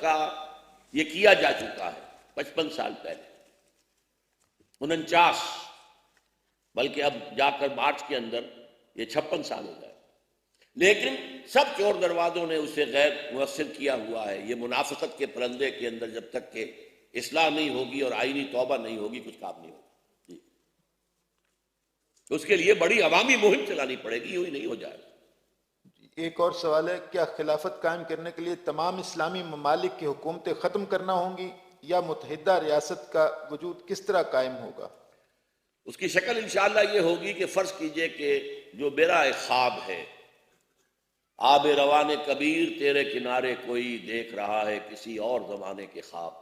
کا یہ کیا جا چکا ہے 55 سال پہلے، 49، بلکہ اب جا کر مارچ کے اندر یہ 56 سال ہو گئے، لیکن سب چور دروازوں نے اسے غیر مؤثر کیا ہوا ہے۔ یہ منافقت کے پرندے کے اندر جب تک کہ اصلاح نہیں ہوگی اور آئینی توبہ نہیں ہوگی کچھ کام نہیں ہوگا جی۔ اس کے لیے بڑی عوامی مہم چلانی پڑے گی، یوں ہی نہیں ہو جائے گا۔ ایک اور سوال ہے، کیا خلافت قائم کرنے کے لیے تمام اسلامی ممالک کی حکومتیں ختم کرنا ہوں گی یا متحدہ ریاست کا وجود کس طرح قائم ہوگا؟ اس کی شکل انشاءاللہ یہ ہوگی کہ فرض کیجئے کہ جو میرا ایک خواب ہے، آب روان کبیر تیرے کنارے کوئی دیکھ رہا ہے کسی اور زمانے کے خواب،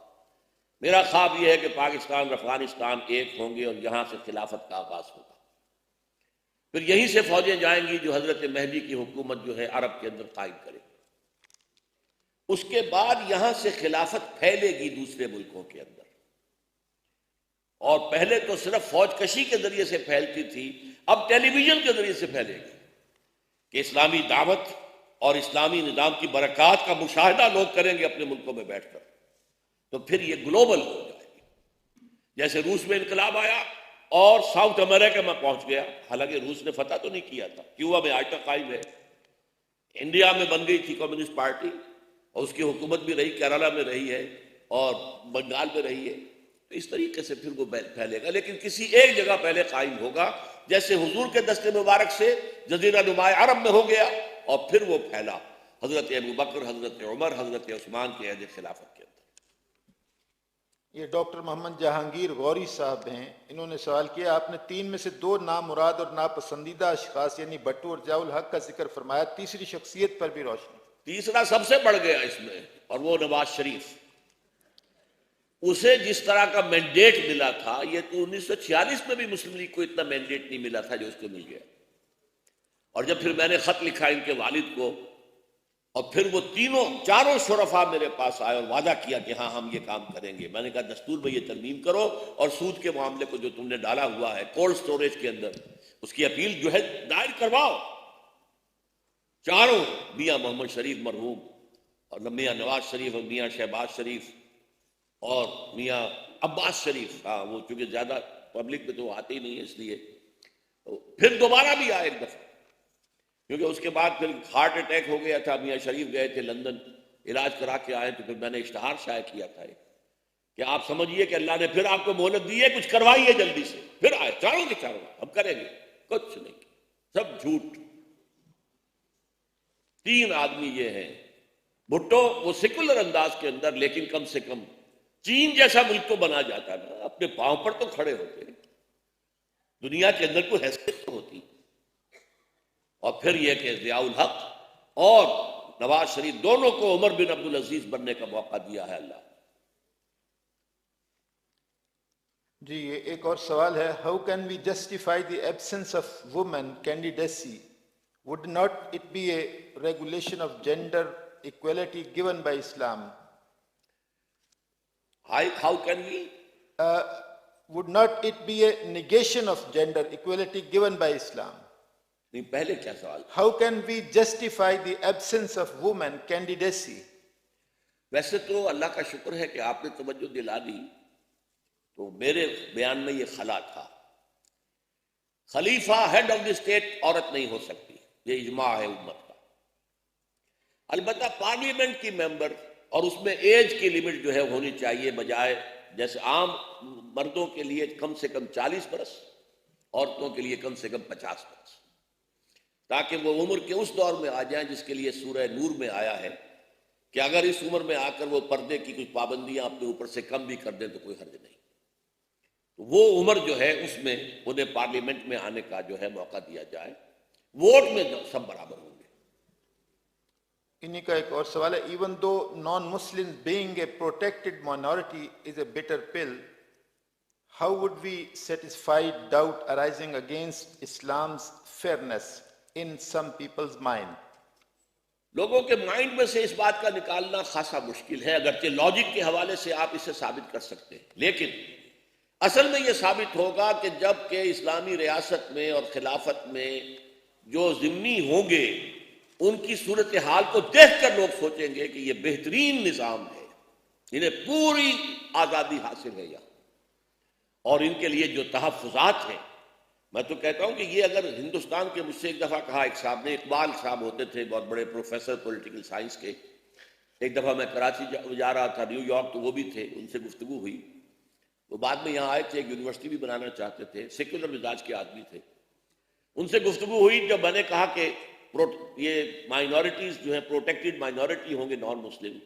میرا خواب یہ ہے کہ پاکستان اور افغانستان ایک ہوں گے اور یہاں سے خلافت کا آغاز ہوگا، پھر یہیں سے فوجیں جائیں گی جو حضرت مہدی کی حکومت جو ہے عرب کے اندر قائم کرے، اس کے بعد یہاں سے خلافت پھیلے گی دوسرے ملکوں کے اندر، اور پہلے تو صرف فوج کشی کے ذریعے سے پھیلتی تھی، اب ٹیلی ویژن کے ذریعے سے پھیلے گی کہ اسلامی دعوت اور اسلامی نظام کی برکات کا مشاہدہ لوگ کریں گے اپنے ملکوں میں بیٹھ کر، تو پھر یہ گلوبل ہو جائے گی۔ جیسے روس میں انقلاب آیا اور ساؤتھ امریکہ میں پہنچ گیا، حالانکہ روس نے فتح تو نہیں کیا تھا، کیوبا میں آج تک قائم ہے، انڈیا میں بن گئی تھی کمیونسٹ پارٹی اور اس کی حکومت بھی رہی، کیرالہ میں رہی ہے اور بنگال میں رہی ہے، تو اس طریقے سے پھر وہ پھیلے گا، لیکن کسی ایک جگہ پہلے قائم ہوگا، جیسے حضور کے دست مبارک سے جزیرہ نما عرب میں ہو گیا اور پھر وہ پھیلا حضرت ابوبکر، حضرت عمر، حضرت عثمان کے عہد خلافت کے اندر۔ یہ ڈاکٹر محمد جہانگیر غوری صاحب ہیں، انہوں نے سوال کیا، آپ نے 3 میں سے 2 نامراد اور ناپسندیدہ اشخاص یعنی بھٹو اور ضیاء الحق کا ذکر فرمایا، تیسری شخصیت پر بھی روشنی۔ تیسرا سب سے بڑھ گیا اس میں، اور وہ نواز شریف، اسے جس طرح کا مینڈیٹ ملا تھا، یہ تو 1946 میں بھی مسلم لیگ کو اتنا مینڈیٹ نہیں ملا تھا جو اس کو مل گیا، اور جب پھر میں نے خط لکھا ان کے والد کو اور پھر وہ چاروں شرفاء میرے پاس آئے اور وعدہ کیا کہ ہاں ہم یہ کام کریں گے، میں نے کہا دستور میں یہ ترمیم کرو اور سود کے معاملے کو جو تم نے ڈالا ہوا ہے کولڈ سٹوریج کے اندر اس کی اپیل جو ہے دائر کرواؤ۔ چاروں، میاں محمد شریف مرحوم اور میاں نواز شریف اور میاں شہباز شریف اور میاں عباس شریف، ہاں وہ چونکہ زیادہ پبلک میں تو آتے ہی نہیں ہے اس لیے، پھر دوبارہ بھی آئے ایک دفعہ، کیونکہ اس کے بعد پھر ہارٹ اٹیک ہو گیا تھا، میاں شریف گئے تھے لندن علاج کرا کے آئے، تو پھر میں نے اشتہار شائع کیا تھا کہ آپ سمجھیے کہ اللہ نے پھر آپ کو مہلت دی ہے، کچھ کروائیے جلدی سے، پھر آئے چاروں کے چاروں، ہم کریں گے، کچھ نہیں، سب جھوٹ۔ 3 آدمی یہ ہیں، بھٹو وہ سیکولر انداز کے اندر، لیکن کم سے کم چین جیسا ملک تو بنا جاتا نا، اپنے پاؤں پر تو کھڑے ہوتے، دنیا کے اندر کوئی حیثیت تو ہوتی، اور پھر یہ کہ ضیاء الحق اور نواز شریف دونوں کو عمر بن عبدالعزیز بننے کا موقع دیا ہے اللہ۔ جی ایک اور سوال ہے، how can we justify the absence of women candidacy? Would not it be a regulation of gender equality given by Islam? How can we? Would not it be a negation of gender equality given by Islam? نہیں، پہلے کیا سوال؟ How can we justify the absence of women candidacy? ویسے تو اللہ کا شکر ہے کہ آپ نے توجہ دلا دی، تو میرے بیان میں یہ خلا تھا، خلیفہ ہیڈ آف دی اسٹیٹ عورت نہیں ہو سکتی، یہ اجماع ہے امت کا، البتہ پارلیمنٹ کی ممبر، اور اس میں ایج کی لمٹ جو ہے ہونی چاہیے، بجائے جیسے عام مردوں کے لیے کم سے کم 40 برس، عورتوں کے لیے کم سے کم 50 برس، تاکہ وہ عمر کے اس دور میں آ جائیں جس کے لیے سورہ نور میں آیا ہے کہ اگر اس عمر میں آ کر وہ پردے کی کچھ پابندیاں اپنے اوپر سے کم بھی کر دیں تو کوئی حرج نہیں، تو وہ عمر جو ہے اس میں انہیں پارلیمنٹ میں آنے کا جو ہے موقع دیا جائے، ووٹ میں سب برابر ہوں گے۔ انہی کا ایک اور سوال ہے، even though non-Muslims being a protected minority is a bitter pill, how would we satisfy doubt arising against Islam's fairness in some people's mind? لوگوں کے مائنڈ میں سے اس بات کا نکالنا خاصا مشکل ہے، اگرچہ لاجک کے حوالے سے آپ اسے ثابت کر سکتے ہیں، لیکن اصل میں یہ ثابت ہوگا کہ جب کہ اسلامی ریاست میں اور خلافت میں جو ضمنی ہوں گے ان کی صورتحال کو دیکھ کر لوگ سوچیں گے کہ یہ بہترین نظام ہے، انہیں پوری آزادی حاصل ہے یہاں، اور ان کے لیے جو تحفظات ہیں، میں تو کہتا ہوں کہ یہ اگر ہندوستان کے، مجھ سے ایک دفعہ کہا ایک صاحب نے، اقبال صاحب ہوتے تھے بہت بڑے پروفیسر پولیٹیکل سائنس کے، ایک دفعہ میں کراچی جا رہا تھا، نیو یارک، تو وہ بھی تھے، ان سے گفتگو ہوئی، وہ بعد میں یہاں آئے تھے، ایک یونیورسٹی بھی بنانا چاہتے تھے، سیکولر مزاج کے آدمی تھے، ان سے گفتگو ہوئی جب میں نے کہا کہ یہ مائنورٹیز جو ہیں پروٹیکٹڈ مائنورٹی ہوں گے نان مسلم،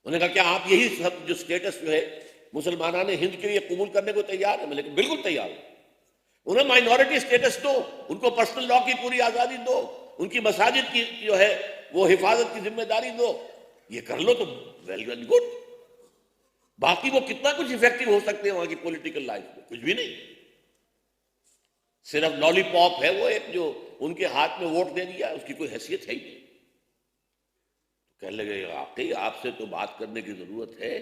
انہوں نے کہا کیا آپ یہی سب جو اسٹیٹس جو ہے مسلمانان ہند کے لیے قبول کرنے کو تیار ہیں؟ میں نے کہا بالکل تیار ہوں، انہیں مائنورٹی اسٹیٹس دو، ان کو پرسنل لا کی پوری آزادی دو، ان کی مساجد کی جو ہے وہ حفاظت کی ذمہ داری دو، یہ کر لو تو ویل اینڈ گڈ۔ باقی وہ کتنا کچھ افیکٹو ہو سکتے ہیں وہاں کی پولیٹیکل لائف میں، کچھ بھی نہیں، صرف لالی پاپ ہے وہ ایک جو ان کے ہاتھ میں ووٹ دے دیا، اس کی کوئی حیثیت ہے ہی نہیں۔ کہنے لگے واقعی آپ سے تو بات کرنے کی ضرورت ہے۔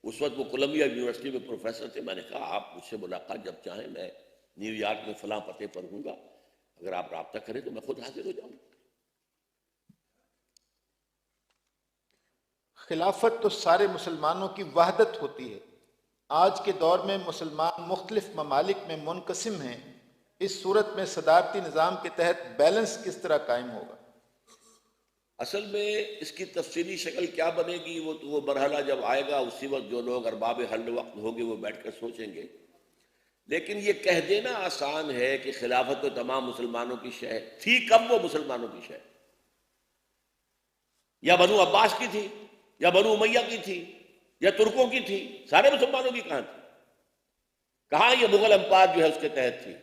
اس وقت وہ کولمبیا یونیورسٹی میں پروفیسر تھے، میں نے کہا آپ مجھ سے ملاقات جب چاہیں، میں نیو یارک میں فلاں پتے پر ہوں گا، اگر آپ رابطہ کریں تو میں خود حاضر ہو جاؤں گا۔ خلافت تو سارے مسلمانوں کی وحدت ہوتی ہے، آج کے دور میں مسلمان مختلف ممالک میں منقسم ہیں، اس صورت میں صدارتی نظام کے تحت بیلنس کس طرح قائم ہوگا؟ اصل میں اس کی تفصیلی شکل کیا بنے گی وہ تو وہ مرحلہ جب آئے گا، اسی وقت جو لوگ ارباب حل وقت ہوں گے وہ بیٹھ کر سوچیں گے، لیکن یہ کہہ دینا آسان ہے کہ خلافت تو تمام مسلمانوں کی شے ہے، تھی کب وہ مسلمانوں کی شے؟ یا بنو عباس کی تھی، یا بنو امیہ کی تھی، یا ترکوں کی تھی؟ سارے مسلمانوں کی کہاں تھی؟ کہاں یہ مغل امپائر جو ہے اس کے تحت تھی؟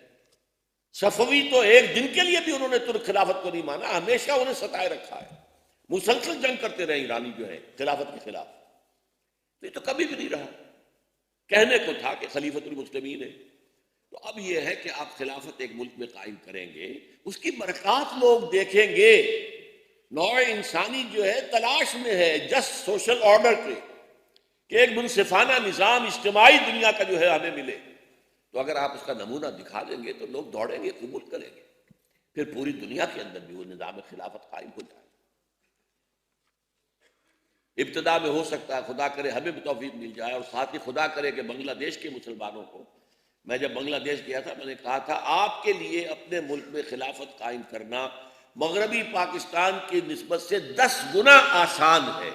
صفوی تو ایک دن کے لیے بھی انہوں نے ترک خلافت کو نہیں مانا، ہمیشہ انہیں ستائے رکھا ہے، مسلسل جنگ کرتے رہے ایرانی جو ہے خلافت کے خلاف، تو یہ تو کبھی بھی نہیں رہا، کہنے کو تھا کہ خلیفۃ المسلمین ہے۔ تو اب یہ ہے کہ آپ خلافت ایک ملک میں قائم کریں گے، اس کی برکات لوگ دیکھیں گے، نوع انسانی جو ہے تلاش میں ہے جسٹ سوشل آرڈر کے، کہ ایک منصفانہ نظام اجتماعی دنیا کا جو ہے ہمیں ملے، تو اگر آپ اس کا نمونہ دکھا دیں گے تو لوگ دوڑیں گے، قبول کریں گے، پھر پوری دنیا کے اندر بھی وہ نظام خلافت قائم ہو جائے۔ ابتدا میں ہو سکتا ہے، خدا کرے ہمیں بھی توفیق مل جائے، اور ساتھ ہی خدا کرے کہ بنگلہ دیش کے مسلمانوں کو، میں جب بنگلہ دیش گیا تھا میں نے کہا تھا آپ کے لیے اپنے ملک میں خلافت قائم کرنا مغربی پاکستان کی نسبت سے 10 گنا آسان ہے،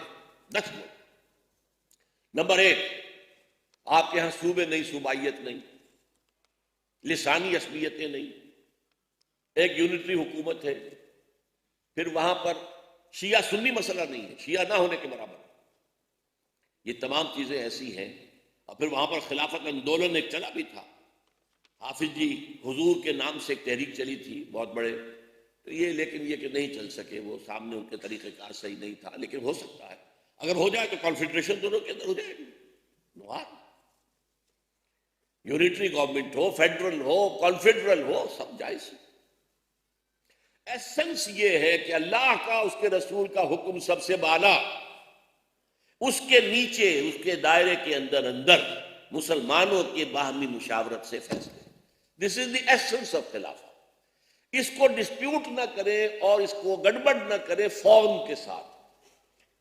10 گنا۔ نمبر 1، آپ کے ہاں صوبے نہیں، صوبائیت نہیں، لسانی عصبیتیں نہیں، ایک یونٹری حکومت ہے، پھر وہاں پر شیعہ سنی مسئلہ نہیں ہے، شیعہ نہ ہونے کے برابر، یہ تمام چیزیں ایسی ہیں، اور پھر وہاں پر خلافت آندولن ایک چلا بھی تھا، حافظ جی حضور کے نام سے ایک تحریک چلی تھی بہت بڑے، تو یہ لیکن یہ کہ نہیں چل سکے، وہ سامنے ان کے طریقہ کار صحیح نہیں تھا، لیکن ہو سکتا ہے اگر ہو جائے تو کانفیڈریشن دونوں کے اندر ہو جائے گی، یونٹری گورنمنٹ ہو، فیڈرل ہو، کانفیڈرل ہو، سب جائز ہے۔ ایسنس یہ ہے کہ اللہ کا، اس کے رسول کا حکم سب سے بالا، اس کے نیچے، اس کے دائرے کے اندر مسلمانوں کے باہمی مشاورت سے فیصلے۔ دس از دی ایسنس آف خلافہ۔ اس کو ڈسپیوٹ نہ کریں اور اس کو گڑبڑ نہ کریں فارم کے ساتھ۔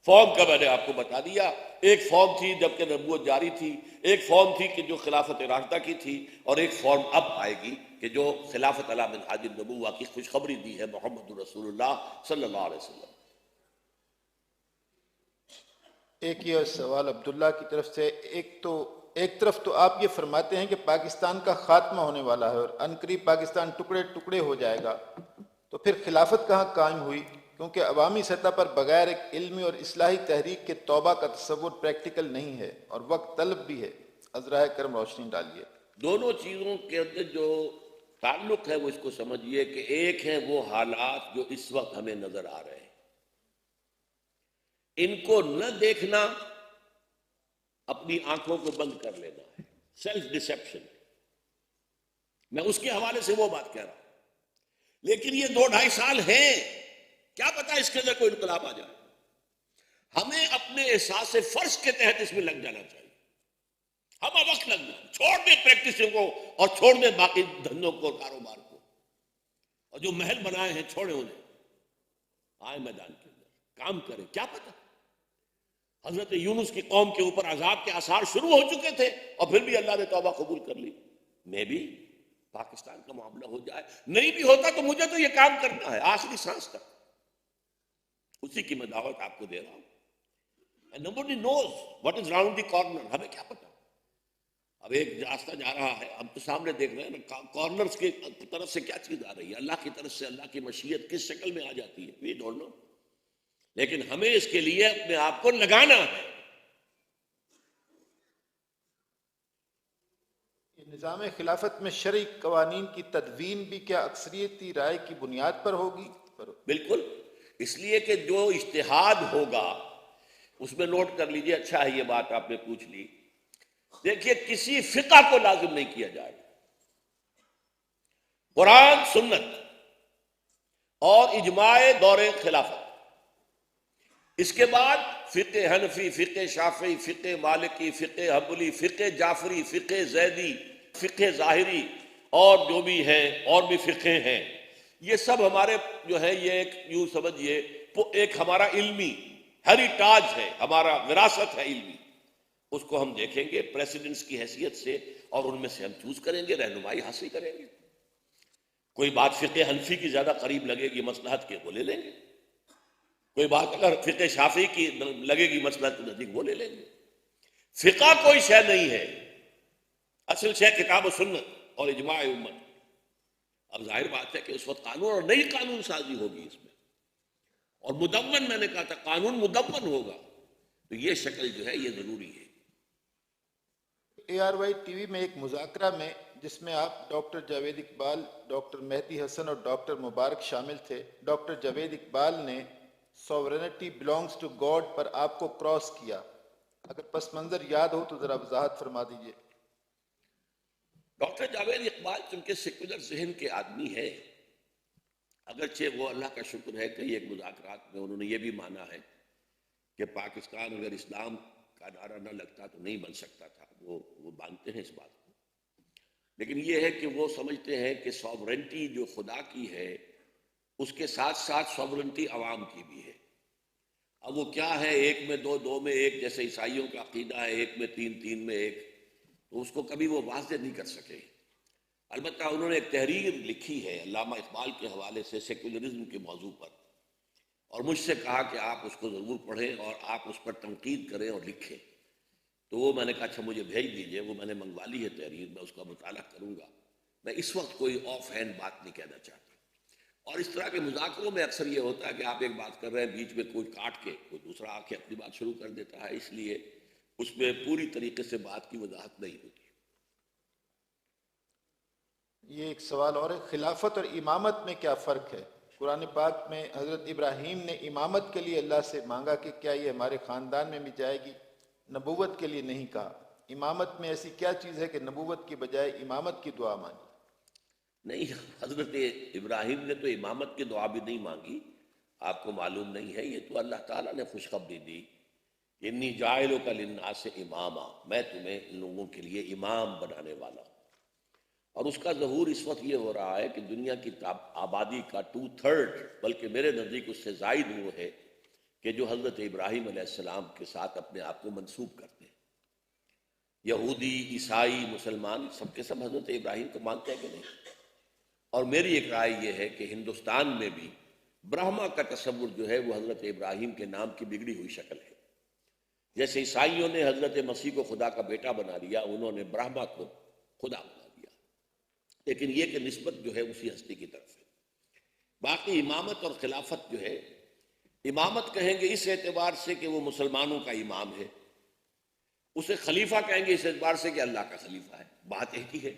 فارم کا میں نے آپ کو بتا دیا، ایک فارم تھی جبکہ نبوت جاری تھی، ایک فارم تھی کہ جو خلافت راشدہ کی تھی، اور ایک فارم اب آئے گی کہ جو خلافت علی منہاج النبوہ کی خوشخبری دی ہے محمد رسول اللہ صلی اللہ علیہ وسلم۔ ایک یہ سوال عبداللہ کی طرف سے، ایک طرف تو آپ یہ فرماتے ہیں کہ پاکستان کا خاتمہ ہونے والا ہے اور عنقریب پاکستان ٹکڑے ٹکڑے ہو جائے گا، تو پھر خلافت کہاں قائم ہوئی؟ کیونکہ عوامی سطح پر بغیر ایک علمی اور اصلاحی تحریک کے توبہ کا تصور پریکٹیکل نہیں ہے اور وقت طلب بھی ہے۔ عذرائے کرم روشنی ڈالیے۔ دونوں چیزوں کے اندر جو تعلق ہے وہ اس کو سمجھیے کہ ایک ہے وہ حالات جو اس وقت ہمیں نظر آ رہے ہیں، ان کو نہ دیکھنا اپنی آنکھوں کو بند کر لینا ہے، سیلف ڈسیپشن، میں اس کے حوالے سے وہ بات کہہ رہا ہوں۔ لیکن یہ 2-2.5 سال ہیں، کیا پتا اس کے اندر کوئی انقلاب آ جائے، ہمیں اپنے احساس فرض کے تحت اس میں لگ جانا چاہیے، ہم وقت لگ جائیں، چھوڑ دیں پریکٹسوں کو اور چھوڑ دیں باقی دھندوں کو، کاروبار کو، اور جو محل بنائے ہیں چھوڑیں انہیں، آئے میدان کے اندر کام کریں، کیا پتا حضرت یونس کی قوم کے اوپر عذاب کے آثار شروع ہو چکے تھے اور پھر بھی اللہ نے توبہ قبول کر لی. میں بھی پاکستان کا معاملہ ہو جائے، نہیں بھی ہوتا تو مجھے تو یہ کام کرنا ہے آخری سانس تک. اسی کی میں دعوت آپ کو دے رہا ہوں. And nobody knows what is round the corner. ہمیں کیا پتا. اب ایک راستہ جا رہا ہے، ہم تو سامنے دیکھ رہے ہیں نا کارنرز کی طرف سے کیا چیز آ رہی ہے، اللہ کی طرف سے اللہ کی مشیت کس شکل میں آ جاتی ہے we don't know. لیکن ہمیں اس کے لیے اپنے آپ کو لگانا ہے. نظام خلافت میں شرعی قوانین کی تدوین بھی کیا اکثریتی رائے کی بنیاد پر ہوگی؟ بالکل، اس لیے کہ جو اجتہاد ہوگا اس میں نوٹ کر لیجئے. اچھا ہے یہ بات آپ نے پوچھ لی. دیکھیے کسی فقہ کو لازم نہیں کیا جائے. قرآن، سنت اور اجماع دور خلافت، اس کے بعد فقہ حنفی، فقہ شافعی، فقہ مالکی، فقہ حنبلی، فقہ جعفری، فقہ زیدی، فقہ ظاہری اور جو بھی ہیں اور بھی فقہ ہیں، یہ سب ہمارے جو ہے یہ ایک یوں سمجھیے ایک ہمارا علمی ہیریٹاج ہے، ہمارا وراثت ہے علمی. اس کو ہم دیکھیں گے پریسیڈنٹس کی حیثیت سے اور ان میں سے ہم چوز کریں گے، رہنمائی حاصل کریں گے. کوئی بات فقہ حنفی کی زیادہ قریب لگے گی مصلحت کے، وہ لے لیں گے. کوئی بات اگر فقہ شافعی کی لگے گی مصلحت کے نزدیک، وہ لے لیں گے. فقہ کوئی شے نہیں ہے، اصل شے کتاب و سنت اور اجماع امت. اب ظاہر بات ہے کہ اس وقت قانون اور نئی قانون سازی ہوگی اس میں، اور مدون، میں نے کہا تھا قانون مدون ہوگا، تو یہ شکل جو ہے یہ ضروری ہے. ARY ٹی وی میں ایک مذاکرہ میں جس میں آپ ڈاکٹر جاوید اقبال، ڈاکٹر مہدی حسن اور ڈاکٹر مبارک شامل تھے، ڈاکٹر جاوید اقبال نے سوورنٹی بلانگس ٹو گاڈ پر آپ کو کراس کیا. اگر پس منظر یاد ہو تو ذرا وضاحت فرما دیجیے. ڈاکٹر جاوید اقبال چونکہ سیکولر ذہن کے آدمی ہے، اگرچہ وہ اللہ کا شکر ہے کہ ایک مذاکرات میں انہوں نے یہ بھی مانا ہے کہ پاکستان اگر اسلام کا نعرہ نہ لگتا تو نہیں بن سکتا تھا، وہ مانتے ہیں اس بات کو. لیکن یہ ہے کہ وہ سمجھتے ہیں کہ سوورنٹی جو خدا کی ہے اس کے ساتھ ساتھ سوورنٹی عوام کی بھی ہے. اب وہ کیا ہے، ایک میں دو، دو میں ایک، جیسے عیسائیوں کا عقیدہ ہے ایک میں تین، تین میں ایک، تو اس کو کبھی وہ واضح نہیں کر سکے. البتہ انہوں نے ایک تحریر لکھی ہے علامہ اقبال کے حوالے سے سیکولرزم کے موضوع پر، اور مجھ سے کہا کہ آپ اس کو ضرور پڑھیں اور آپ اس پر تنقید کریں اور لکھیں. تو وہ میں نے کہا اچھا مجھے بھیج دیجئے، وہ میں نے منگوا لی ہے تحریر، میں اس کا مطالعہ کروں گا. میں اس وقت کوئی آف ہینڈ بات نہیں کہنا چاہتا. اور اس طرح کے مذاکروں میں اکثر یہ ہوتا ہے کہ آپ ایک بات کر رہے ہیں، بیچ میں کوئی کاٹ کے کوئی دوسرا آ کے اپنی بات شروع کر دیتا ہے، اس لیے اس میں پوری طریقے سے بات کی وضاحت نہیں ہوتی. یہ ایک سوال اور ہے، خلافت اور امامت میں کیا فرق ہے؟ قرآن پاک میں حضرت ابراہیم نے امامت کے لیے اللہ سے مانگا کہ کیا یہ ہمارے خاندان میں بھی جائے گی، نبوت کے لیے نہیں کہا. امامت میں ایسی کیا چیز ہے کہ نبوت کی بجائے امامت کی دعا مانگی؟ نہیں، حضرت ابراہیم نے تو امامت کی دعا بھی نہیں مانگی. آپ کو معلوم نہیں ہے، یہ تو اللہ تعالیٰ نے خوشخبری دی، انی جاعلک للناس اماما، میں تمہیں لوگوں کے لیے امام بنانے والا ہوں. اور اس کا ظہور اس وقت یہ ہو رہا ہے کہ دنیا کی آبادی کا 2/3، بلکہ میرے نزدیک اس سے زائد وہ ہے کہ جو حضرت ابراہیم علیہ السلام کے ساتھ اپنے آپ کو منسوب کرتے ہیں. یہودی، عیسائی، مسلمان سب کے سب حضرت ابراہیم کو مانتے ہیں کہ نہیں. اور میری ایک رائے یہ ہے کہ ہندوستان میں بھی برہما کا تصور جو ہے وہ حضرت ابراہیم کے نام کی بگڑی ہوئی شکل ہے. جیسے عیسائیوں نے حضرت مسیح کو خدا کا بیٹا بنا لیا، انہوں نے برہما کو خدا بنا لیا، لیکن یہ کہ نسبت جو ہے اسی ہستی کی طرف ہے. باقی امامت اور خلافت جو ہے، امامت کہیں گے اس اعتبار سے کہ وہ مسلمانوں کا امام ہے، اسے خلیفہ کہیں گے اس اعتبار سے کہ اللہ کا خلیفہ ہے. بات ایک ہی ہے.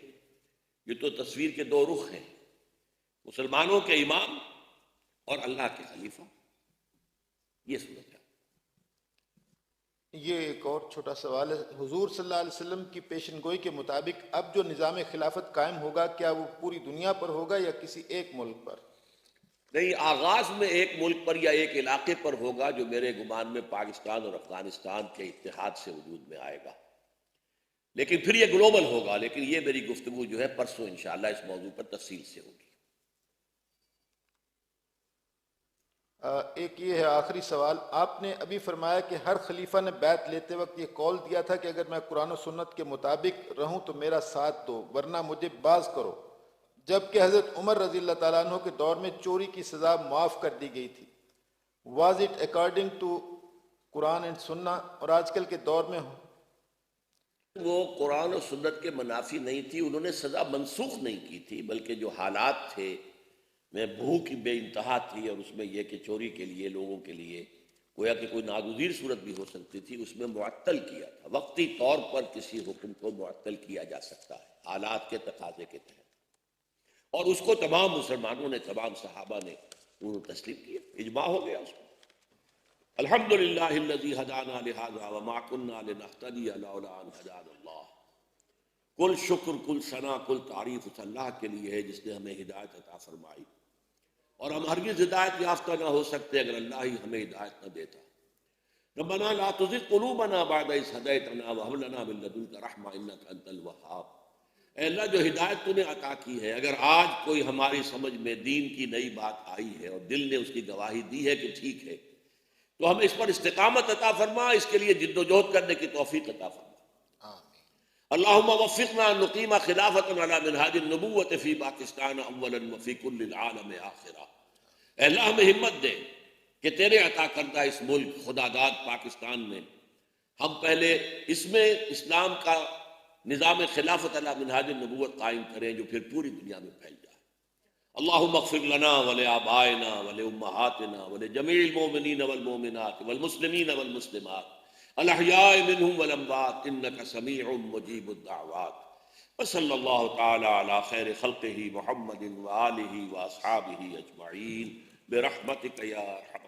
یہ تو تصویر کے دو رخ ہیں، مسلمانوں کے امام اور اللہ کے خلیفہ. یہ صورت ہے. یہ ایک اور چھوٹا سوال ہے، حضور صلی اللہ علیہ وسلم کی پیشن گوئی کے مطابق اب جو نظام خلافت قائم ہوگا کیا وہ پوری دنیا پر ہوگا یا کسی ایک ملک پر؟ نہیں، آغاز میں ایک ملک پر یا ایک علاقے پر ہوگا، جو میرے گمان میں پاکستان اور افغانستان کے اتحاد سے وجود میں آئے گا. لیکن پھر یہ گلوبل ہوگا. لیکن یہ میری گفتگو جو ہے پرسوں انشاءاللہ اس موضوع پر تفصیل سے ہوگی. ایک یہ ہے آخری سوال، آپ نے ابھی فرمایا کہ ہر خلیفہ نے بیعت لیتے وقت یہ قول دیا تھا کہ اگر میں قرآن و سنت کے مطابق رہوں تو میرا ساتھ دو ورنہ مجھے باز کرو، جبکہ حضرت عمر رضی اللہ تعالیٰ عنہ کے دور میں چوری کی سزا معاف کر دی گئی تھی. Was it according to Quran and Sunnah? اور آج کل کے دور میں وہ قرآن و سنت کے منافی نہیں تھی، انہوں نے سزا منسوخ نہیں کی تھی، بلکہ جو حالات تھے میں بھوک بے انتہا تھی، اور اس میں یہ کہ چوری کے لیے لوگوں کے لیے گویا کہ کوئی ناگزیر صورت بھی ہو سکتی تھی، اس میں معطل کیا تھا. وقتی طور پر کسی حکم کو معطل کیا جا سکتا ہے حالات کے تقاضے کے تحت، اور اس کو تمام مسلمانوں نے، تمام صحابہ نے انہوں نے تسلیم کیا، اجماع ہو گیا اس کو. الحمدللہ الذی ہدانا لہذا وما کنا لنہتدی لولا ان ہدانا اللہ. کل شکر، کل ثنا، کل تعریف اس اللہ کے لیے ہے جس نے ہمیں ہدایت عطا فرمائی، اور ہم ہرگز ہدایت یافتہ نہ ہو سکتے اگر اللہ ہی ہمیں ہدایت نہ دیتا. ربنا لا تزغ قلوبنا بعد اذ ہدیتنا وہب لنا من لدنک رحمہ انک انت الوہاب. اے اللہ، جو ہدایت تو نے عطا کی ہے، اگر آج کوئی ہماری سمجھ میں دین کی نئی بات آئی ہے اور دل نے اس کی گواہی دی ہے کہ ٹھیک ہے، تو ہمیں اس پر استقامت عطا فرما، اس کے لیے جد و جہد کرنے کی توفیق عطا فرما. اللہم وفقنا ان نقیم خلافۃ علی منہاج النبوۃ فی پاکستان اولا وفی کل العالم آخرا. اے اللہ، ہمیں ہمت دے کہ تیرے عطا کردہ اس ملک خدا داد پاکستان میں ہم پہلے اس میں اسلام کا نظام خلافت علی منہاج النبوت قائم کریں جو پھر پوری دنیا میں پھیل جائے. اللہم اغفر لنا ولآبائنا ولأمہاتنا ولجمیع المؤمنین والمؤمنات والمسلمین والمسلمات الاحیاء منہم والاموات انک سمیع مجیب الدعوات. وصلی اللہ تعالی علی خیر خلقہ محمد وآلہ واصحابہ اجمعین برحمتک یا ارحم